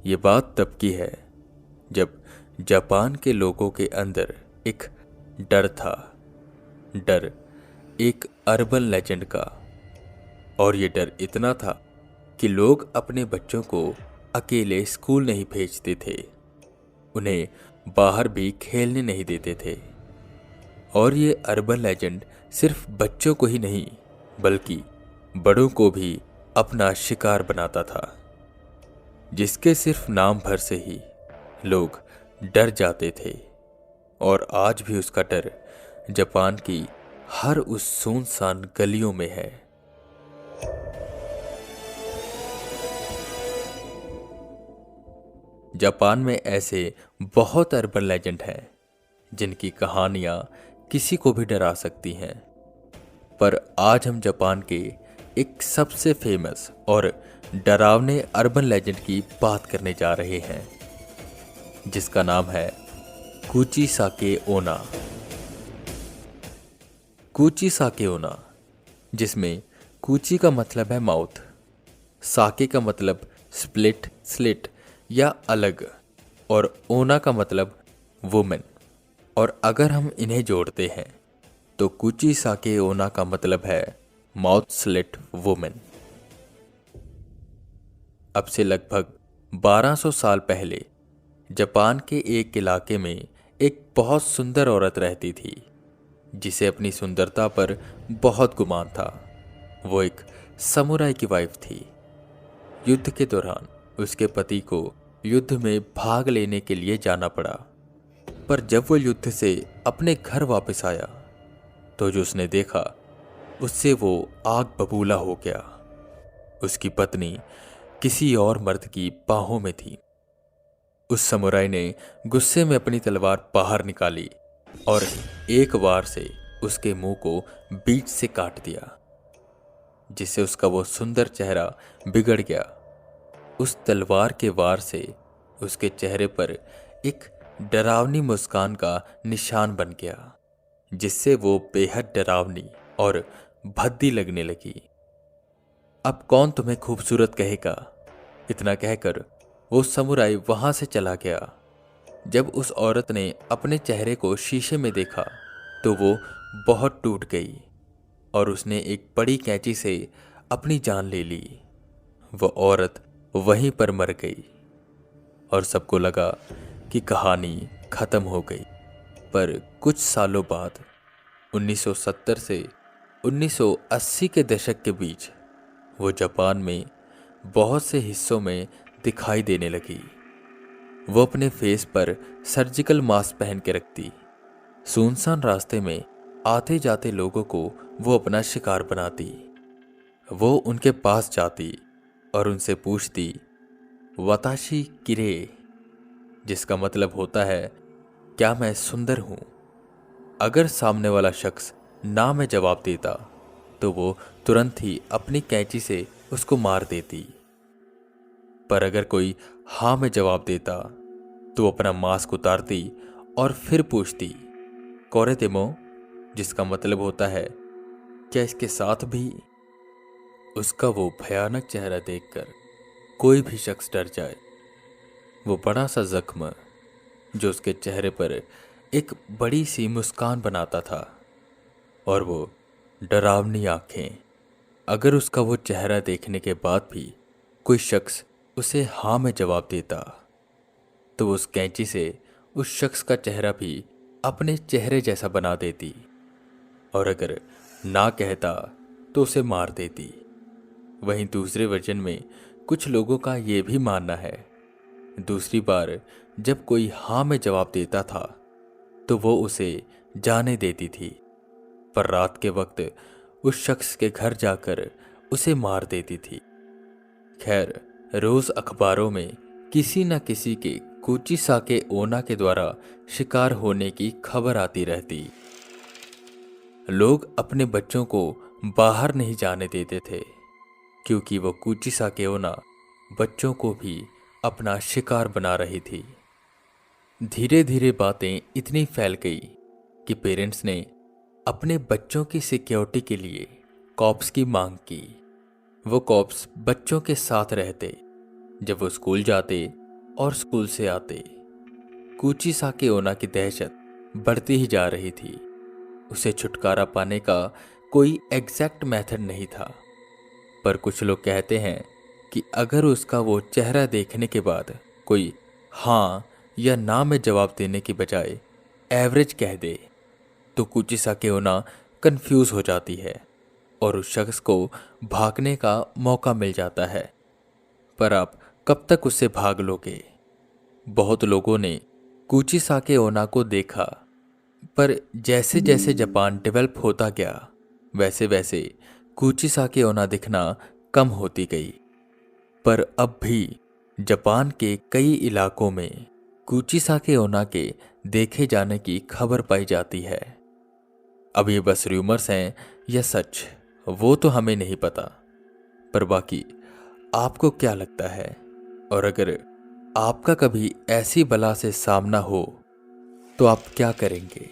ये बात तब की है जब जापान के लोगों के अंदर एक डर था। डर एक अर्बन लेजेंड का। और ये डर इतना था कि लोग अपने बच्चों को अकेले स्कूल नहीं भेजते थे, उन्हें बाहर भी खेलने नहीं देते थे। और ये अर्बन लेजेंड सिर्फ बच्चों को ही नहीं बल्कि बड़ों को भी अपना शिकार बनाता था, जिसके सिर्फ नाम भर से ही लोग डर जाते थे। और आज भी उसका डर जापान की हर उस सुनसान गलियों में है। जापान में ऐसे बहुत अर्बन लेजेंड हैं जिनकी कहानियां किसी को भी डरा सकती हैं। पर आज हम जापान के एक सबसे फेमस और डरावने अर्बन लेजेंड की बात करने जा रहे हैं, जिसका नाम है कुचिसाके ओना। कुचिसाके ओना, जिसमें कुची का मतलब है माउथ, साके का मतलब स्प्लिट, स्लिट या अलग, और ओना का मतलब वुमेन। और अगर हम इन्हें जोड़ते हैं तो कुचिसाके ओना का मतलब है माउथ स्लिट वुमेन। अब से लगभग 1200 साल पहले जापान के एक इलाके में एक बहुत सुंदर औरत रहती थी, जिसे अपनी सुंदरता पर बहुत गुमान था। वो एक समुराई की वाइफ थी। युद्ध के दौरान उसके पति को युद्ध में भाग लेने के लिए जाना पड़ा, पर जब वो युद्ध से अपने घर वापस आया तो जो उसने देखा उससे वो आग बबूला हो गया। उसकी पत्नी किसी और मर्द की बाहों में थी। उस समुराई ने गुस्से में अपनी तलवार बाहर निकाली और एक वार से उसके मुंह को बीच से काट दिया, जिससे उसका वो सुंदर चेहरा बिगड़ गया। उस तलवार के वार से उसके चेहरे पर एक डरावनी मुस्कान का निशान बन गया, जिससे वो बेहद डरावनी और भद्दी लगने लगी। अब कौन तुम्हें खूबसूरत कहेगा? इतना कहकर वो समुराई वहां से चला गया। जब उस औरत ने अपने चेहरे को शीशे में देखा तो वो बहुत टूट गई और उसने एक बड़ी कैंची से अपनी जान ले ली। वो औरत वहीं पर मर गई और सबको लगा कि कहानी खत्म हो गई। पर कुछ सालों बाद 1970 से 1980 के दशक के बीच वो जापान में बहुत से हिस्सों में दिखाई देने लगी। वो अपने फेस पर सर्जिकल मास्क पहन के रखती, सुनसान रास्ते में आते जाते लोगों को वो अपना शिकार बनाती। वो उनके पास जाती और उनसे पूछती वाताशी किरे, जिसका मतलब होता है क्या मैं सुंदर हूं। अगर सामने वाला शख्स ना में जवाब देता तो वो तुरंत ही अपनी कैंची से उसको मार देती। पर अगर कोई हाँ में जवाब देता तो अपना मास्क उतारती और फिर पूछती कोरे देमो, जिसका मतलब होता है क्या इसके साथ भी। उसका वो भयानक चेहरा देखकर कोई भी शख्स डर जाए। वो बड़ा सा जख्म जो उसके चेहरे पर एक बड़ी सी मुस्कान बनाता था, और वो डरावनी आंखें। अगर उसका वो चेहरा देखने के बाद भी कोई शख्स उसे हाँ में जवाब देता तो उस कैंची से उस शख्स का चेहरा भी अपने चेहरे जैसा बना देती, और अगर ना कहता तो उसे मार देती। वहीं दूसरे वर्जन में कुछ लोगों का ये भी मानना है दूसरी बार जब कोई हाँ में जवाब देता था तो वो उसे जाने देती थी, पर रात के वक्त उस शख्स के घर जाकर उसे मार देती थी। खैर, रोज अखबारों में किसी न किसी के कुचिसाके ओना के द्वारा शिकार होने की खबर आती रहती। लोग अपने बच्चों को बाहर नहीं जाने देते थे क्योंकि वो कुचिसाके ओना बच्चों को भी अपना शिकार बना रही थी। धीरे धीरे बातें इतनी फैल गई कि पेरेंट्स ने अपने बच्चों की सिक्योरिटी के लिए कॉप्स की मांग की। वो कॉप्स बच्चों के साथ रहते, जब वो स्कूल जाते और स्कूल से आते कुचिसाकी ओना की दहशत बढ़ती ही जा रही थी। उसे छुटकारा पाने का कोई एग्जैक्ट मेथड नहीं था, पर कुछ लोग कहते हैं कि अगर उसका वो चेहरा देखने के बाद कोई हाँ या ना में जवाब देने की बजाय एवरेज कह दे तो कुचिसाकी ओना कंफ्यूज हो जाती है और उस शख्स को भागने का मौका मिल जाता है। पर आप कब तक उससे भाग लोगे? बहुत लोगों ने कुचिसाकी ओना को देखा, पर जैसे जैसे जापान डेवलप होता गया वैसे वैसे कुचिसाकी ओना दिखना कम होती गई। पर अब भी जापान के कई इलाकों में कुचिसाकी ओना के देखे जाने की खबर पाई जाती है। अब ये बस रूमर्स हैं या सच, वो तो हमें नहीं पता। पर बाकी आपको क्या लगता है? और अगर आपका कभी ऐसी बला से सामना हो तो आप क्या करेंगे?